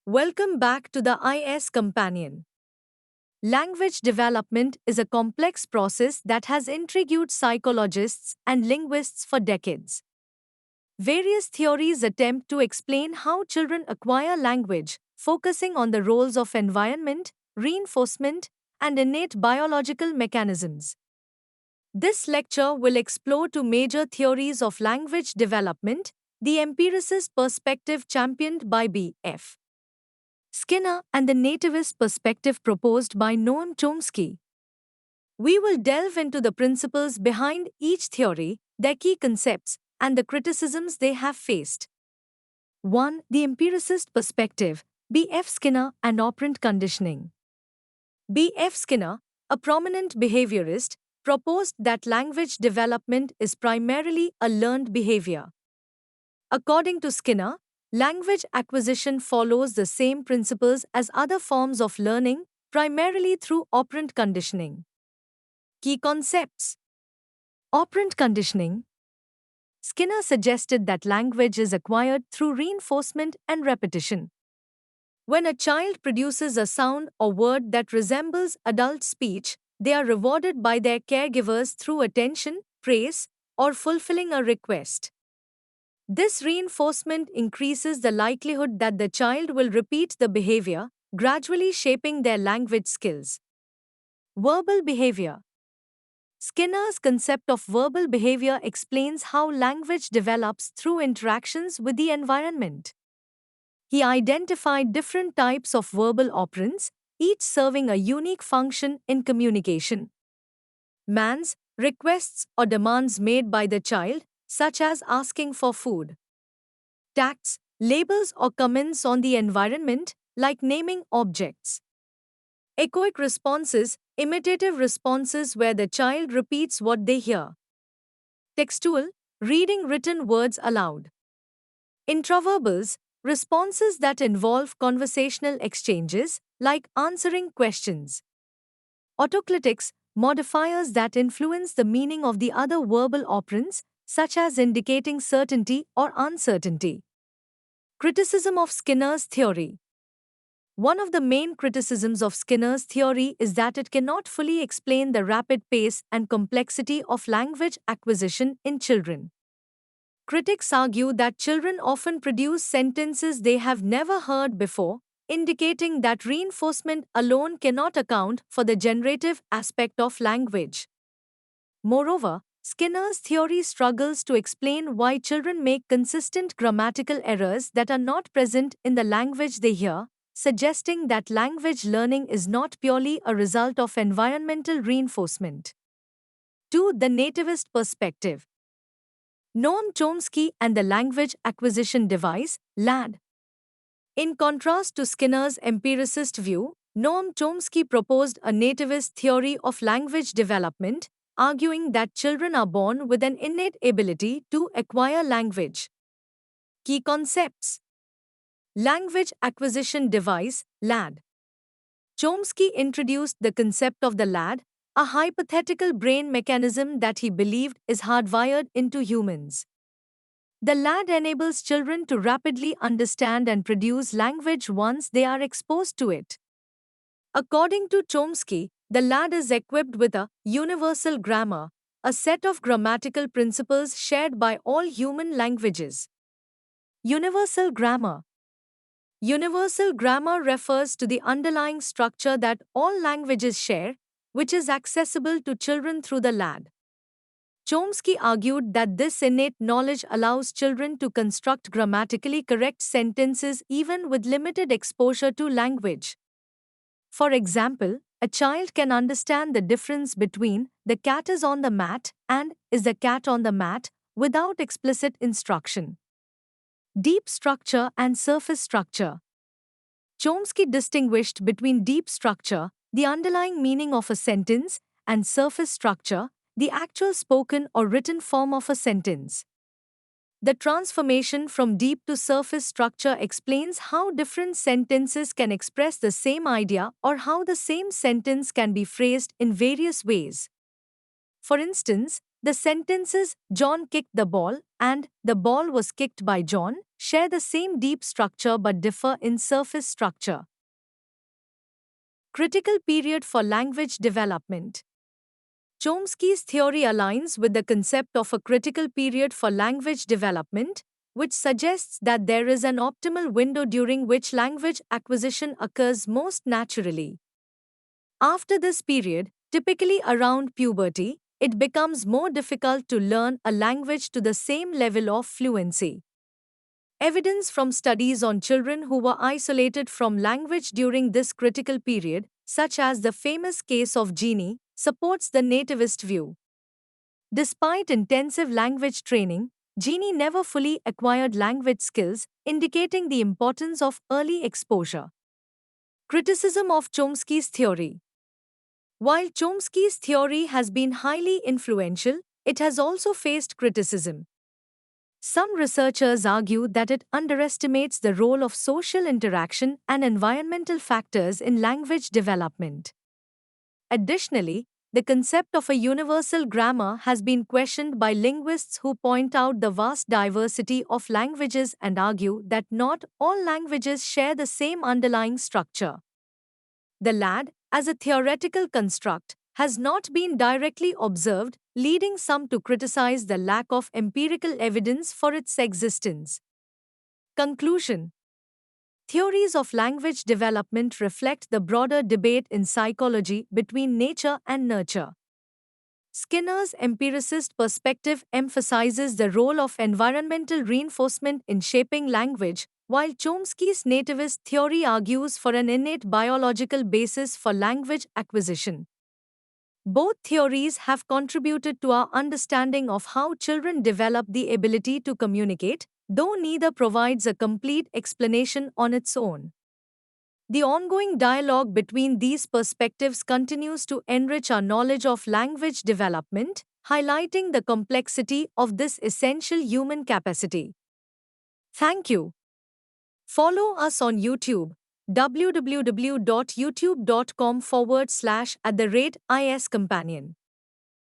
Welcome back to the IS Companion. Language development is a complex process that has intrigued psychologists and linguists for decades. Various theories attempt to explain how children acquire language, focusing on the roles of environment, reinforcement, and innate biological mechanisms. This lecture will explore two major theories of language development: the empiricist perspective championed by B.F. Skinner and the nativist perspective proposed by Noam Chomsky. We will delve into the principles behind each theory, their key concepts, and the criticisms they have faced. 1. The empiricist perspective, B.F. Skinner and operant conditioning. B.F. Skinner, a prominent behaviorist, proposed that language development is primarily a learned behavior. According to Skinner, language acquisition follows the same principles as other forms of learning, primarily through operant conditioning. Key concepts: operant conditioning. Skinner suggested that language is acquired through reinforcement and repetition. When a child produces a sound or word that resembles adult speech, they are rewarded by their caregivers through attention, praise, or fulfilling a request. This reinforcement increases the likelihood that the child will repeat the behavior, gradually shaping their language skills. Verbal behavior. Skinner's concept of verbal behavior explains how language develops through interactions with the environment. He identified different types of verbal operands, each serving a unique function in communication. Commands, requests, or demands made by the child, such as asking for food. Tacts, labels or comments on the environment, like naming objects. Echoic responses, imitative responses where the child repeats what they hear. Textual, reading written words aloud. Intraverbals, responses that involve conversational exchanges, like answering questions. Autoclitics, modifiers that influence the meaning of the other verbal operands, such as indicating certainty or uncertainty. Criticism of Skinner's theory. One of the main criticisms of Skinner's theory is that it cannot fully explain the rapid pace and complexity of language acquisition in children. Critics argue that children often produce sentences they have never heard before, indicating that reinforcement alone cannot account for the generative aspect of language. Moreover, Skinner's theory struggles to explain why children make consistent grammatical errors that are not present in the language they hear, suggesting that language learning is not purely a result of environmental reinforcement. 2. The nativist perspective. Noam Chomsky and the language acquisition device, LAD. In contrast to Skinner's empiricist view, Noam Chomsky proposed a nativist theory of language development, arguing that children are born with an innate ability to acquire language. Key concepts: language acquisition device, LAD. Chomsky introduced the concept of the LAD, a hypothetical brain mechanism that he believed is hardwired into humans. The LAD enables children to rapidly understand and produce language once they are exposed to it. According to Chomsky, the LAD is equipped with a universal grammar, a set of grammatical principles shared by all human languages. Universal grammar. Universal grammar refers to the underlying structure that all languages share, which is accessible to children through the LAD. Chomsky argued that this innate knowledge allows children to construct grammatically correct sentences even with limited exposure to language. For example, a child can understand the difference between "the cat is on the mat" and "is the cat on the mat" without explicit instruction. Deep structure and surface structure. Chomsky distinguished between deep structure, the underlying meaning of a sentence, and surface structure, the actual spoken or written form of a sentence. The transformation from deep to surface structure explains how different sentences can express the same idea or how the same sentence can be phrased in various ways. For instance, the sentences "John kicked the ball" and The Ball Was Kicked by John share the same deep structure but differ in surface structure. Critical period for language development. Chomsky's theory aligns with the concept of a critical period for language development, which suggests that there is an optimal window during which language acquisition occurs most naturally. After this period, typically around puberty, it becomes more difficult to learn a language to the same level of fluency. Evidence from studies on children who were isolated from language during this critical period, such as the famous case of Jeannie, supports the nativist view. Despite intensive language training, Jeannie never fully acquired language skills, indicating the importance of early exposure. Criticism of Chomsky's theory. While Chomsky's theory has been highly influential, it has also faced criticism. Some researchers argue that it underestimates the role of social interaction and environmental factors in language development. Additionally, the concept of a universal grammar has been questioned by linguists who point out the vast diversity of languages and argue that not all languages share the same underlying structure. The LAD, as a theoretical construct, has not been directly observed, leading some to criticize the lack of empirical evidence for its existence. Conclusion. Theories of language development reflect the broader debate in psychology between nature and nurture. Skinner's empiricist perspective emphasizes the role of environmental reinforcement in shaping language, while Chomsky's nativist theory argues for an innate biological basis for language acquisition. Both theories have contributed to our understanding of how children develop the ability to communicate, though neither provides a complete explanation on its own. The ongoing dialogue between these perspectives continues to enrich our knowledge of language development, highlighting the complexity of this essential human capacity. Thank you. Follow us on YouTube, www.youtube.com/iscompanion.